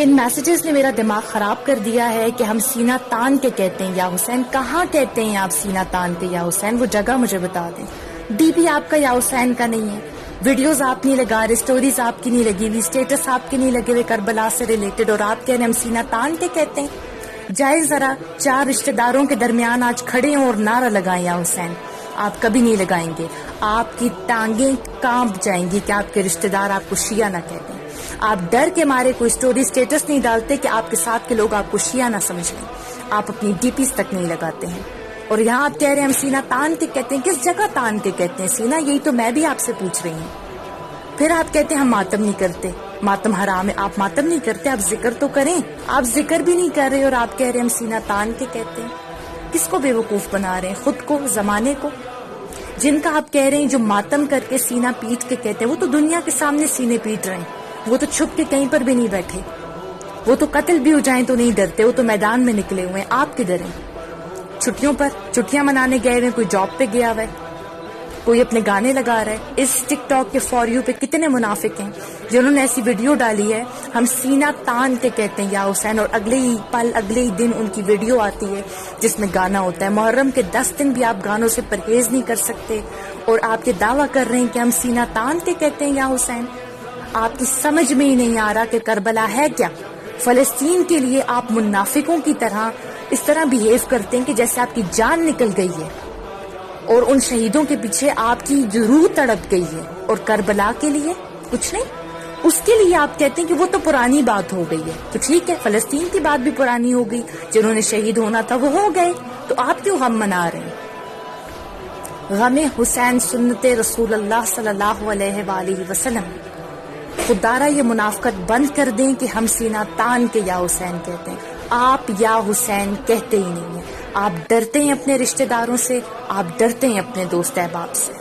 ان messages نے میرا دماغ خراب کر دیا ہے کہ ہم سینہ تان کے کہتے ہیں یا حسین. کہاں کہتے ہیں آپ سینہ تان کے یا حسین؟ وہ جگہ مجھے بتا دیں. ڈی پی آپ کا یا حسین کا نہیں ہے، ویڈیوز آپ نہیں لگا رہے، سٹوریز آپ کی نہیں لگی ہوئی، اسٹیٹس آپ کے نہیں لگے ہوئے کربلا سے ریلیٹڈ، اور آپ کہہ رہے ہیں ہم سینہ تان کے کہتے ہیں. جائے ذرا 4 رشتہ داروں کے درمیان آج کھڑے ہوں اور نعرہ لگائیں یا حسین. آپ کبھی نہیں لگائیں گے. آپ کی ٹانگیں کانپ جائیں گی کہ آپ کے رشتہ دار آپ کو شیعہ نہ کہتے ہیں. آپ ڈر کے مارے کوئی سٹوری اسٹیٹس نہیں ڈالتے کہ آپ کے ساتھ کے لوگ آپ کو شیعہ نہ سمجھ لیں. آپ اپنی ڈی پیز تک نہیں لگاتے ہیں، اور یہاں آپ کہہ رہے ہیں ہم سینہ تان کے کہتے ہیں. کس جگہ تان کے کہتے ہیں سینہ؟ یہی تو میں بھی آپ سے پوچھ رہی ہوں. پھر آپ کہتے ہیں ہم ماتم نہیں کرتے، ماتم حرام ہے. آپ ماتم نہیں کرتے، آپ ذکر تو کریں. آپ ذکر بھی نہیں کر رہے اور آپ کہہ رہے ہیں ہم سینہ تان کے کہتے ہیں. کس کو بے وقوف بنا رہے ہیں؟ خود کو، زمانے کو. جن کا آپ کہہ رہے ہیں جو ماتم کر کے سینہ پیٹ کے کہتے ہیں، وہ تو دنیا کے سامنے سینے پیٹ رہے ہیں. وہ تو چھپ کے کہیں پر بھی نہیں بیٹھے. وہ تو قتل بھی ہو جائیں تو نہیں ڈرتے. وہ تو میدان میں نکلے ہوئے ہیں. آپ کدھر ہیں؟ چھٹیوں پر چھٹیاں منانے گئے ہوئے، کوئی جاب پہ گیا ہوا ہے، کوئی اپنے گانے لگا رہا ہے. اس ٹک ٹاک کے فور یو پہ کتنے منافق ہیں جنہوں نے ایسی ویڈیو ڈالی ہے ہم سینہ تان کے کہتے ہیں یا حسین، اور اگلے ہی پل اگلے ہی دن ان کی ویڈیو آتی ہے جس میں گانا ہوتا ہے. محرم کے 10 دن بھی آپ گانوں سے پرہیز نہیں کر سکتے اور آپ یہ دعویٰ کر رہے ہیں کہ ہم سینہ تان کے کہتے ہیں یا حسین. آپ کی سمجھ میں ہی نہیں آ رہا کہ کربلا ہے کیا. فلسطین کے لیے آپ منافقوں کی طرح اس طرح بیہیو کرتے ہیں کہ جیسے آپ کی جان نکل گئی ہے، اور ان شہیدوں کے پیچھے آپ کی روح تڑپ گئی ہے، اور کربلا کے لیے کچھ نہیں. اس کے لیے آپ کہتے ہیں کہ وہ تو پرانی بات ہو گئی ہے. تو ٹھیک ہے، فلسطین کی بات بھی پرانی ہو گئی. جنہوں نے شہید ہونا تھا وہ ہو گئے، تو آپ کیوں غم منا رہے ہیں؟ غم حسین سنت رسول اللہ صلی اللہ علیہ وآلہ وسلم. خدارہ یہ منافقت بند کر دیں کہ ہم سینہ تان کے یا حسین کہتے ہیں. آپ یا حسین کہتے ہی نہیں ہیں. آپ ڈرتے ہیں اپنے رشتہ داروں سے، آپ ڈرتے ہیں اپنے دوست احباب سے.